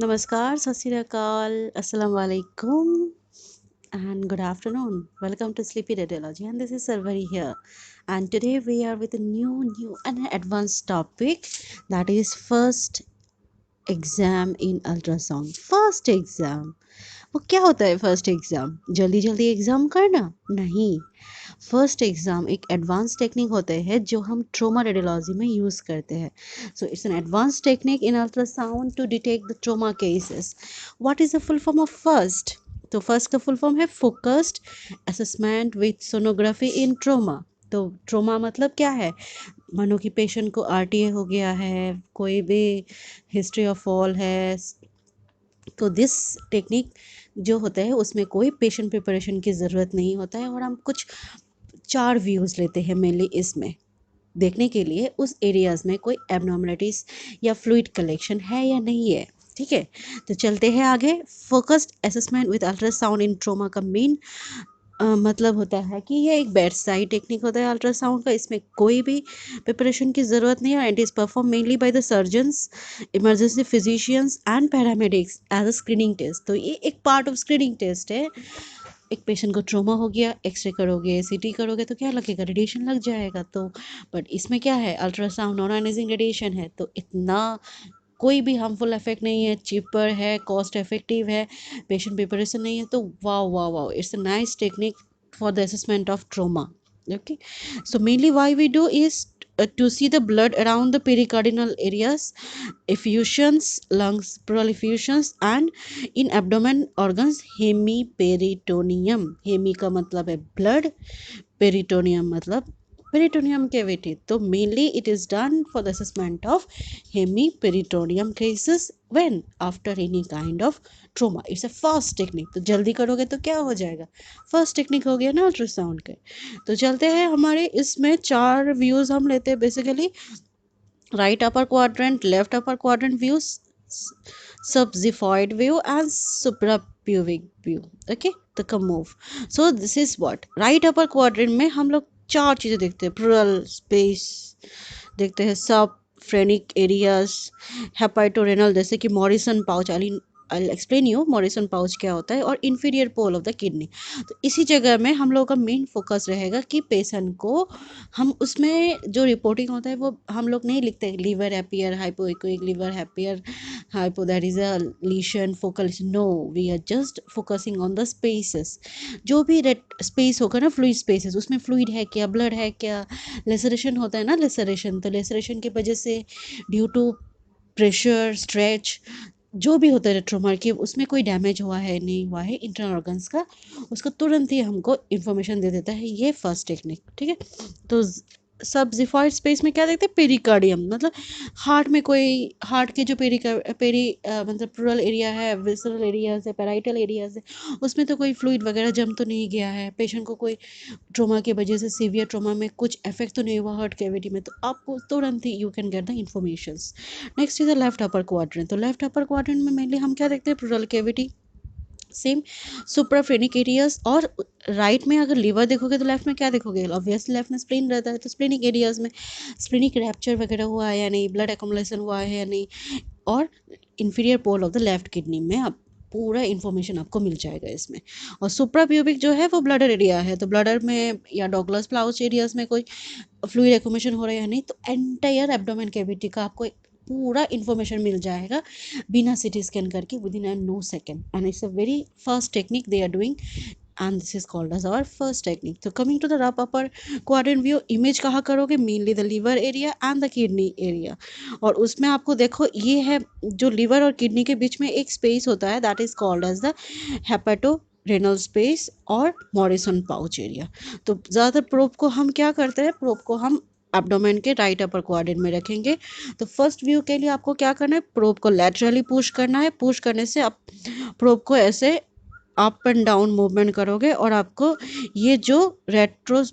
Namaskar, Sat Sri Akal, Assalamu alaikum, and good afternoon. Welcome to Sleepy Radiology, and this is Sarvari here. And today we are with a new and advanced topic, that is first exam in ultrasound. First exam. वो क्या होता है first exam? जल्दी जल्दी exam करना नहीं। First exam एक advance technique होते हैं जो हम ट्रोमा रेडियोलॉजी में यूज़ करते हैं। So it's an advance technique in ultrasound to detect the trauma cases. What is the full form of FAST? तो फर्स्ट का फुल फॉर्म है focused assessment with sonography in trauma. तो trauma मतलब क्या है? मानो कि पेशेंट को आरटीए हो गया है, कोई भी हिस्ट्री ऑफ फॉल है, तो दिस टेक्निक जो होता है उसमें कोई पेशेंट प्रिपरेशन की ज़रूरत नहीं होता है, और हम कुछ 4 व्यूज़ लेते हैं मेनली इसमें देखने के लिए उस एरियाज़ में कोई एबनॉर्मलिटीज़ या फ्लूइड कलेक्शन है या नहीं है। ठीक है, तो चलते हैं आगे। Focused assessment with ultrasound in trauma का मेन मतलब होता है कि ये एक बेड साइड टेक्निक होता है अल्ट्रासाउंड का। इसमें कोई भी प्रिपरेशन की ज़रूरत नहीं है, and is perform mainly by the surgeons, emergency physicians and paramedics as a screening test. तो ये एक पार्ट ऑफ स्क्रीनिंग टेस्ट है। एक पेशेंट को ट्रोमा हो गया, एक्सरे करोगे, सीटी करोगे तो क्या लगेगा? रेडिएशन लग जाएगा। तो बट इसमें क्या है? अल्ट्रासाउंड नॉन आयोनाइजिंग रेडिएशन है, तो इतना कोई भी हार्मफुल इफेक्ट नहीं है, चीपर है, कॉस्ट इफेक्टिव है, पेशेंट प्रिपरेशन नहीं है। तो वाह वाह वाह, it's a nice technique for the assessment of trauma. Okay, so mainly why we do is to see the blood around the pericardial areas, effusions, lungs pleural effusions, and in abdomen organs hemiperitoneum. hemi का मतलब है blood, peritoneum मतलब peritoneum cavity. तो mainly it is done for the assessment of hemoperitoneum cases when after any kind of trauma. It's a fast technique, तो जल्दी करोगे तो क्या हो जाएगा? फर्स्ट टेक्निक हो गया ना अल्ट्रासाउंड के। तो चलते हैं, हमारे इसमें 4 व्यूज़ हम लेते हैं basically. Right upper quadrant, left upper quadrant views, subxiphoid view and suprapubic view. Okay, तो come move. So this is what right upper quadrant में हम लोग 4 चीज़ें देखते हैं। प्लूरल स्पेस देखते हैं, सब फ्रेनिक एरियाज, हेपाटोरेनल जैसे कि Morrison pouch, I explain you Morrison pouch क्या होता है, और inferior pole of the kidney. तो इसी जगह में हम लोग का मेन फोकस रहेगा कि पेशेंट को हम उसमें जो रिपोर्टिंग होता है वो हम लोग नहीं लिखते liver happier, hypoechoic liver happier, hypo that is a lesion focal. No, we are just focusing on the spaces. जो भी रेड स्पेस होगा ना, फ्लूइड स्पेसेस, उसमें फ्लूइड है क्या, ब्लड है क्या, लेसरेशन होता है ना, लेसरेशन, तो लेसरेशन की वजह से ड्यू टू प्रेशर, स्ट्रेच, जो भी होता है ट्रोमा के, उसमें कोई डैमेज हुआ है नहीं हुआ है इंटरनल ऑर्गन्स का, उसको तुरंत ही हमको इन्फॉर्मेशन दे देता है ये फर्स्ट टेक्निक। ठीक है, तो सब जिफॉइड स्पेस में क्या देखते हैं? पेरिकार्डियम मतलब हार्ट में कोई, हार्ट के जो मतलब प्लूरल एरिया है, विसरल एरियाज है, पैराइटल एरियाज है, उसमें तो कोई फ्लूइड वगैरह जम तो नहीं गया है, पेशेंट को कोई ट्रॉमा की वजह से, सीवियर ट्रॉमा में कुछ इफेक्ट तो नहीं हुआ हार्ट कैविटी में, तो आपको तुरंत ही you can get the informations. Next is the left upper quadrant. तो लेफ्ट अपर क्वाड्रेंट में मेनली हम क्या देखते हैं? Pleural cavity, same subphrenic areas. और राइट में अगर लीवर देखोगे तो लेफ्ट में क्या देखोगे? ऑब्वियसली लेफ्ट में स्प्लीन रहता है, तो स्प्लीनिक एरियाज में स्प्लीनिक रैप्चर वगैरह हुआ है या नहीं, ब्लड एकोमुलेशन हुआ है या नहीं, और inferior pole of the left kidney में आप पूरा इन्फॉर्मेशन आपको मिल जाएगा इसमें। और सुप्राप्यूबिक जो है वो ब्लडर एरिया है, तो ब्लडर में या डॉगलस प्लाउच एरियाज में कोई फ्लूइड एक्यूमुलेशन हो रहा है या नहीं, तो एंटायर एब्डोमेन कैविटी का आपको पूरा इन्फॉर्मेशन मिल जाएगा बिना सीटी स्कैन करके, within no second. And it's a very fast technique they are doing, and this is called as our first technique. So coming to the upper quadrant view, image कहाँ करोगे? mainly the liver area and the kidney area। और उसमें आपको देखो ये है, जो liver और किडनी के बीच में एक स्पेस होता है, that is called as the hepato renal space और मॉरिसन पाउच एरिया। तो ज़्यादातर प्रोब को हम क्या करते हैं? प्रोब को हम एब्डोमेन के राइट अपर क्वाड्रेंट में रखेंगे। तो फर्स्ट व्यू के लिए आपको क्या करना है? प्रोब को लैटरली पुश करना है। पुश करने से आप प्रोब को ऐसे अप एंड डाउन मूवमेंट करोगे, और आपको ये जो रेट्रो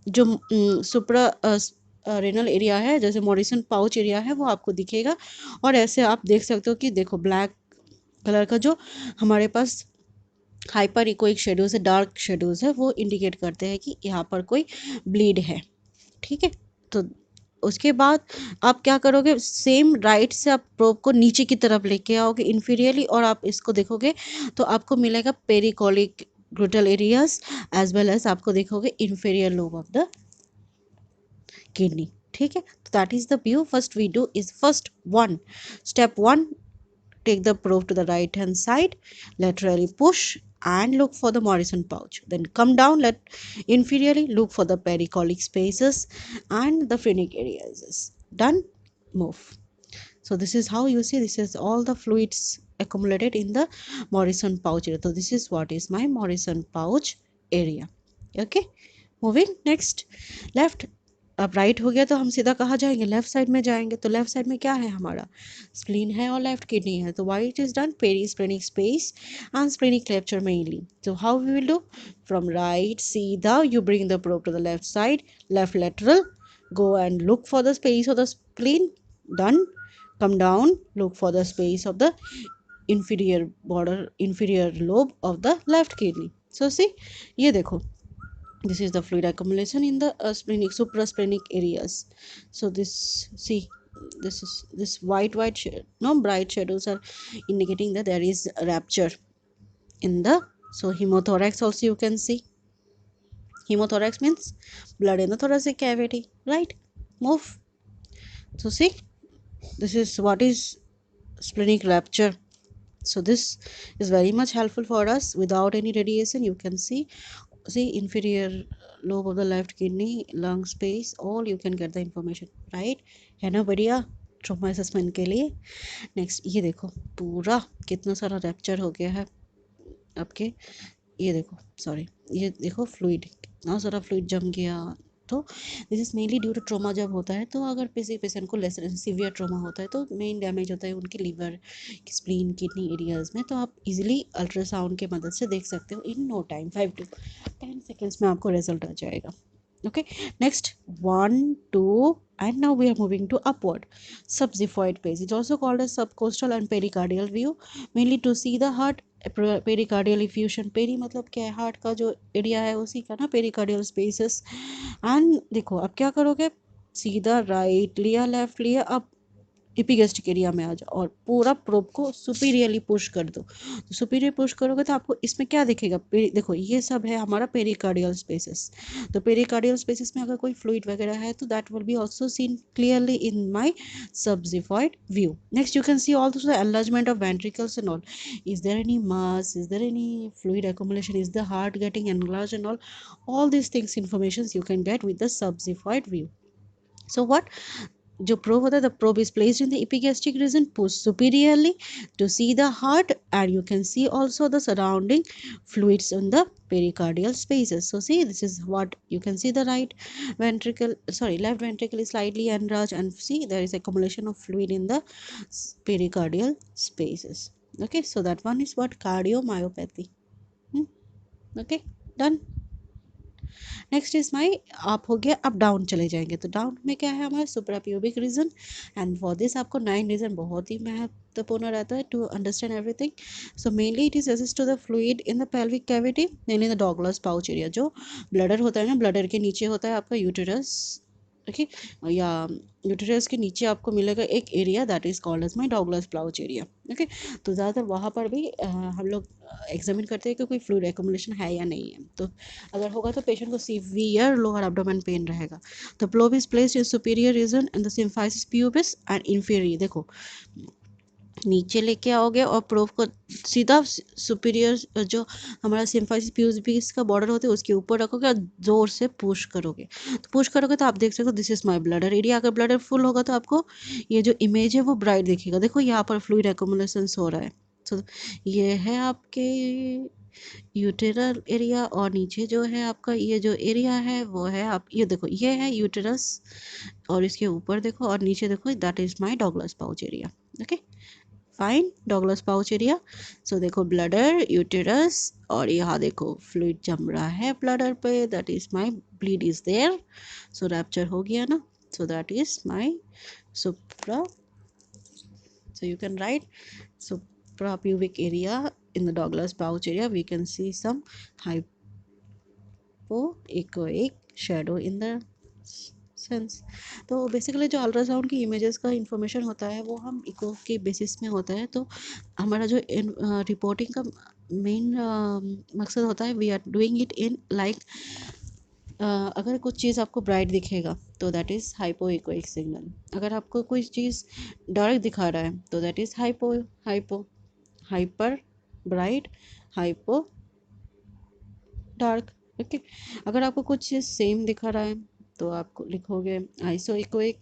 जो सुप्रा रेनल एरिया है, जैसे मॉरिसन पाउच एरिया है, वो आपको दिखेगा। और ऐसे आप देख सकते हो कि देखो ब्लैक कलर का जो हमारे पास हाइपर इकोइक शेडोज है, डार्क शेडोज है, वो इंडिकेट करते हैं कि यहाँ पर कोई ब्लीड है। ठीक है, तो उसके बाद आप क्या करोगे, सेम राइट से आप प्रोब को नीचे की तरफ लेके आओगे इन्फीरियरली, और आप इसको देखोगे तो आपको मिलेगा pericolic gluteal areas, as well as आपको देखोगे inferior lobe of the kidney. ठीक है, तो that is the view. First we do is first one, step one, take the probe to the right hand side, laterally push and look for the Morrison pouch. Then come down, let inferiorly look for the pericolic spaces and the phrenic areas. Done? Move. So this is how you see, this is all the fluids accumulated in the Morrison pouch area. So this is what is my Morrison pouch area. Okay, moving next, left। अब right हो गया तो हम सीधा कहाँ जाएंगे, left side में जाएंगे। तो लेफ्ट साइड में क्या है, हमारा स्प्लीन है और लेफ्ट किडनी है। तो why it is done, perisplenic space and splenic क्लेप्चर mainly. so how we will do, from right सीधा you bring the probe to the left side, left lateral, go and look for the space of the spleen, done, come down, look for the space of the inferior border, inferior lobe of the left kidney। so see, ये देखो, this is the fluid accumulation in the splenic, suprasplenic areas। so this, see, this is this no bright shadows are indicating that there is a rupture in the, so hemothorax also you can see, hemothorax means blood in the thoracic cavity, right? Move। so see, this is what is splenic rupture। so this is very much helpful for us, without any radiation you can see inferior lobe of the left kidney, lung space, all you can get the information, right? है ना बढ़िया trauma assessment के लिए। Next ये देखो, पूरा कितना सारा रैप्चर हो गया है आपके, ये देखो, सॉरी, ये देखो फ्लूइड, कितना सारा फ्लूइड जम गया। तो this is mainly due to trauma जब होता है, तो अगर किसी पेशेंट को लेस सीवियर ट्रोमा होता है तो मेन डैमेज होता है उनके लीवर, स्प्लीन, किडनी एरियाज़ में। तो आप इजीली अल्ट्रासाउंड के मदद से देख सकते हो, in no time 5 to 10 seconds में आपको रिजल्ट आ जाएगा। okay, next 1 2 and now we are moving to upward subxiphoid phase, it's also called as subcostal and pericardial view, mainly to see the heart pericardial effusion. Peri मतलब क्या है, heart का जो area है उसी का ना पेरिकार्डियल स्पेसेस। एंड देखो अब क्या करोगे, सीधा राइट लिया, लेफ्ट लिया, अब एपिगेस्ट्रिक एरिया में आ जाओ और पूरा प्रोब को सुपीरियरली पुश कर दो। तो सुपीरियर पुश करोगे तो आपको इसमें क्या दिखेगा, देखो ये सब है हमारा पेरिकार्डियल स्पेसेस। तो पेरिकार्डियल स्पेसेस में अगर कोई फ्लूइड वगैरह है तो that will be also seen clearly in my subxiphoid view। next you can see also the enlargement of ventricles and all, is there any mass, is there any fluid accumulation, is the heart getting enlarged and all these things informations you can get with the subxiphoid view। so what, जो probe होता है, the probe is placed in the epigastric region, pushed superiorly to see the heart, and you can see also the surrounding fluids in the pericardial spaces। so see, this is what you can see, the right ventricle, sorry, left ventricle is slightly enlarged, and see there is accumulation of fluid in the pericardial spaces। okay, so that one is what cardiomyopathy। okay, done। Next is my, आप हो गया, अब down चले जाएंगे। तो down में क्या है हमारा suprapubic region, and for this आपको 9 रीजन बहुत ही महत्वपूर्ण रहता है to understand everything. So mainly it is assist to the fluid in the pelvic cavity, mainly the Douglas pouch area. जो ब्लडर होता है ना, ब्लडर के नीचे होता है आपका यूटेरस, ओके, या यूटेरस के नीचे आपको मिलेगा एक area that is called as my Douglas pouch area. Okay, तो ज़्यादातर वहाँ पर भी हम लोग एग्जामिन करते हैं कि कोई फ्लूइड एक्युमुलेशन है या नहीं है। तो अगर होगा तो पेशेंट को सीवियर लोअर एब्डोमेन पेन रहेगा। तो probe is placed in superior region and the symphysis pubis and inferior, देखो नीचे लेके आओगे और प्रोब को सीधा सुपीरियर जो हमारा सिम्फाइसिस प्यूबिस का बॉर्डर होता है उसके ऊपर रखोगे और जोर से पुश करोगे। तो पुश करोगे तो आप देख सकते हो this is my bladder area. अगर ब्लडर फुल होगा तो आपको ये जो इमेज है वो ब्राइट दिखेगा। देखो यहाँ पर फ्लूइड एक्युमुलेशन हो रहा है। तो ये है आपके यूटेरल एरिया, और नीचे जो है आपका ये जो एरिया है वो है, आप ये देखो ये है यूटेरस, और इसके ऊपर देखो और नीचे देखो, that is my Douglas pouch area. Okay, fine, Douglas pouch area. So देखो ब्लडर, यूटेरस, और यहाँ देखो फ्लूइड जम रहा है ब्लडर पे, that is my bleed is there. So rupture हो गया ना, so that is my supra, so you can write suprapubic area in the Douglas pouch area. We can see some hypoechoic shadow in the sense. तो basically जो ultrasound की images का information होता है वो हम इको के बेसिस में होता है। तो हमारा जो रिपोर्टिंग का मेन मकसद होता है, we are doing it in like, अगर कुछ चीज़ आपको ब्राइट दिखेगा तो that is hypo echoic signal. अगर आपको कोई चीज़ डार्क दिखा रहा है तो that is hypo hypo hyper bright, hypo dark. Okay. अगर आपको कुछ चीज़ सेम दिखा रहा है तो आप लिखोगे आइसो इकोइक।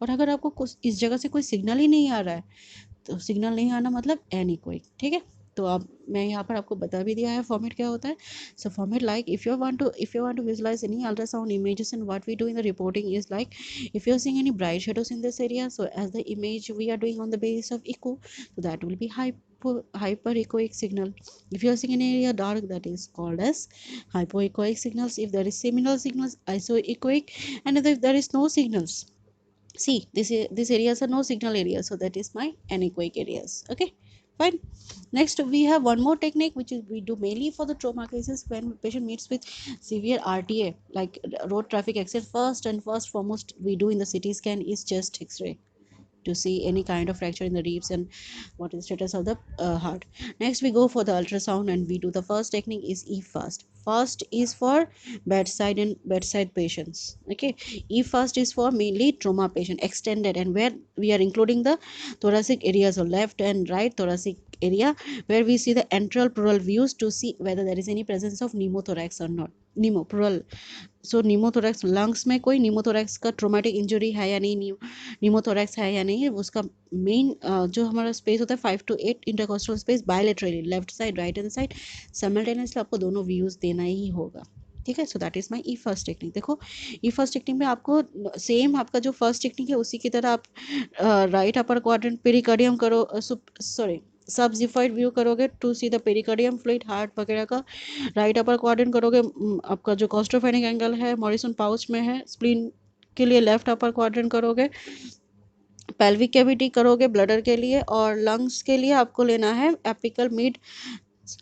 और अगर आपको कुछ इस जगह से कोई सिग्नल ही नहीं आ रहा है तो सिग्नल नहीं आना मतलब एनीकोइक। ठीक है। तो अब मैं यहाँ पर आपको बता भी दिया है फॉर्मेट क्या होता है। So format like, if you want to visualize any ultrasound images, and what we do in the reporting is like, if you're seeing any bright shadows in this area, so as the image we are doing on the basis of echo, so that will be hyper echoic signal. If you're seeing an area dark, that is called as hypoechoic signals. If there is seminal signals, isoechoic. And if there is no signals, see these areas are no signal areas, so that is my anechoic areas. Okay, fine. Next we have one more technique which is we do mainly for the trauma cases when patient meets with severe RTA like road traffic accident. First foremost we do in the CT scan is chest x-ray to see any kind of fracture in the ribs and what is the status of the heart. Next we go for the ultrasound and we do the first technique is E-fast. Fast is for bedside and bedside patients. Okay, E-fast is for mainly trauma patient extended, and where we are including the thoracic areas or left and right thoracic area, where we see the antral pleural views to see whether there is any presence of pneumothorax or not. Pneumopleural, so pneumothorax lungs में कोई pneumothorax का traumatic injury है या नहीं, pneumothorax है या नहीं, उसका मेन जो हमारा स्पेस होता है 5 to 8 intercostal space bilaterally left side right hand side simultaneously आपको दोनों व्यूज देना ही होगा। ठीक है। सो that is my E first technique. देखो ई फर्स्ट टेक्निक में आपको सेम आपका जो फर्स्ट टेक्निक है उसी की तरह आप राइट अपर क्वाड्रेंट पेरिकार्डियम करो, सॉरी सबजिफाइड व्यू करोगे to see the pericardium fluid heart वगैरह का। राइट अपर क्वाड्रेंट करोगे, आपका जो कॉस्ट्रोफेनिक एंगल है मॉरिसन पाउच में है। स्प्लीन के लिए लेफ्ट अपर क्वाड्रेंट करोगे, पेल्विक कैविटी करोगे ब्लडर के लिए, और लंग्स के लिए आपको लेना है एपिकल मिड।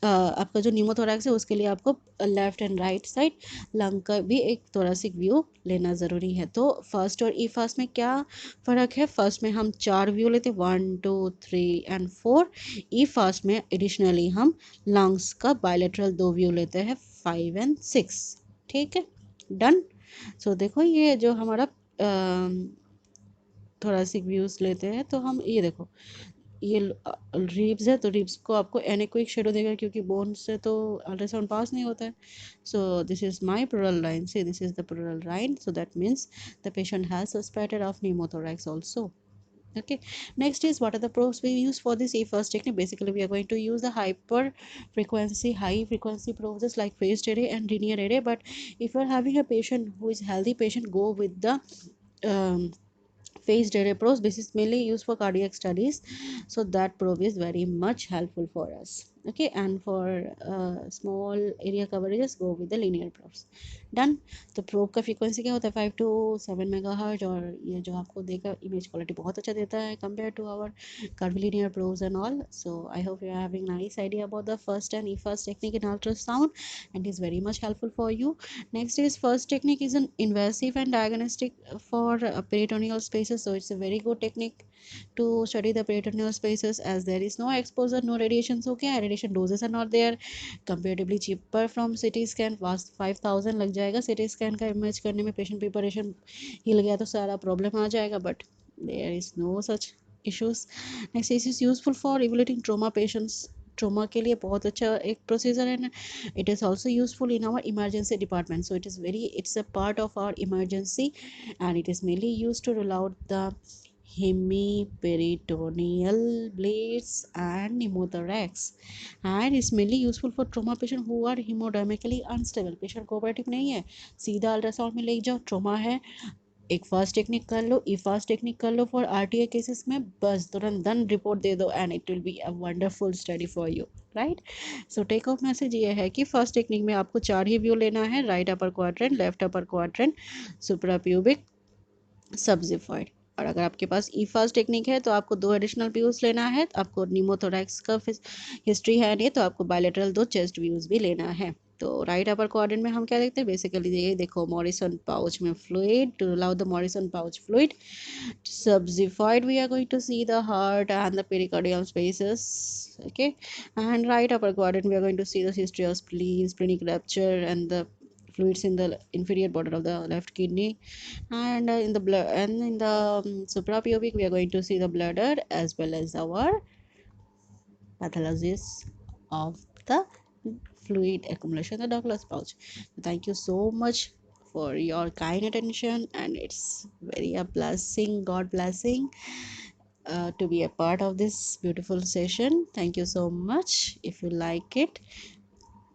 आपका जो न्यूमोथोरैक्स है उसके लिए आपको left and right side lung का भी एक थोरासिक व्यू लेना ज़रूरी है। तो फर्स्ट और ई फर्स्ट में क्या फ़र्क है, फर्स्ट में हम 4 व्यू लेते 1 2 3 एंड 4। ई फर्स्ट में एडिशनली हम लंग्स का बायलेटरल 2 व्यू लेते हैं 5 एंड 6। ठीक है, डन। सो देखो ये जो हमारा थोरासिक व्यूज़ लेते हैं तो हम ये देखो ये रिब्स है तो रिब्स को आपको एनेकोइक शेडो देगा क्योंकि बोन से तो अल्ट्रासाउंड पास नहीं होता है। So this is my pleural line, see this is the pleural line, so that means the patient has suspected of pneumothorax also. Okay, next is what are the probes we use for this first technique. Basically we are going to use the high frequency probes just like phased array and linear array. But if you are having a patient who is healthy patient, go with the um, phased array probes. This is mainly used for cardiac studies, so that probe is very much helpful for us. Okay, and for small area coverages go with the linear probes. Done. तो probe का frequency क्या होता है 5 to 7 megahertz, और ये जो आपको देगा इमेज क्वालिटी बहुत अच्छा देता है compare to our curvilinear probes and all. So I hope you are having nice idea about the first and e-first technique in ultrasound, and is very much helpful for you. Next is first technique is an invasive and diagnostic for peritoneal spaces. So it's a very good technique to study the peritoneal spaces as there is no exposure, no radiations. Okay, radiation doses are not there, comparatively cheaper from CT scan, vast 5000 लग जाएगा CT scan का image करने में, patient preparation हिल गया तो सारा problem आ जाएगा, but there is no such issues. Next is useful for evaluating trauma patients. Trauma के लिए बहुत अच्छा एक प्रोसीजर है, it is also useful in our emergency department. So it's a part of our emergency and it is mainly used to rule out the hemiperitoneal bleeds and pneumothorax, and is mainly useful for trauma patient who are hemodynamically unstable. Patient cooperative नहीं है, सीधा ultrasound में ले जाओ, trauma है, एक fast technique कर लो, ई fast technique कर लो फॉर आरटीए केसेस में, बस तुरंत दन रिपोर्ट दे दो and it will be a wonderful study for you, right. So take off message ये है कि फर्स्ट टेक्निक में आपको 4 ही व्यू लेना है, right upper quadrant, left upper quadrant, suprapubic, subxiphoid. और अगर आपके पास ई फास्ट टेक्निक है तो आपको 2 एडिशनल व्यूज़ लेना है, आपको न्यूमोथोरैक्स का हिस्ट्री है नहीं तो आपको बायलेटरल 2 चेस्ट व्यूज़ भी लेना है. तो राइट अपर क्वाड्रेंट में हम क्या देखते हैं, बेसिकली ये देखो मॉरिसन पाउच में fluid, to allow the Morrison pouch fluid subsidified we are going to see the heart and the pericardial spaces. Okay, and right upper quadrant we are going to see the history of spleen, splenic rupture, and the fluids in the inferior border of the left kidney, and in the blood, and in the suprapubic we are going to see the bladder as well as our pathologies of the fluid accumulation in the Douglas pouch. Thank you so much for your kind attention, and it's very a blessing, God blessing, to be a part of this beautiful session. Thank you so much. If you like it,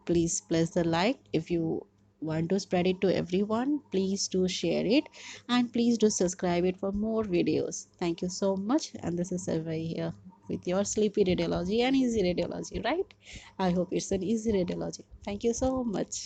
please press the like. If you want to spread it to everyone, please do share it, and please do subscribe it for more videos. Thank you so much, and this is Survey here with your sleepy radiology and easy radiology, right? I hope it's an easy radiology. Thank you so much.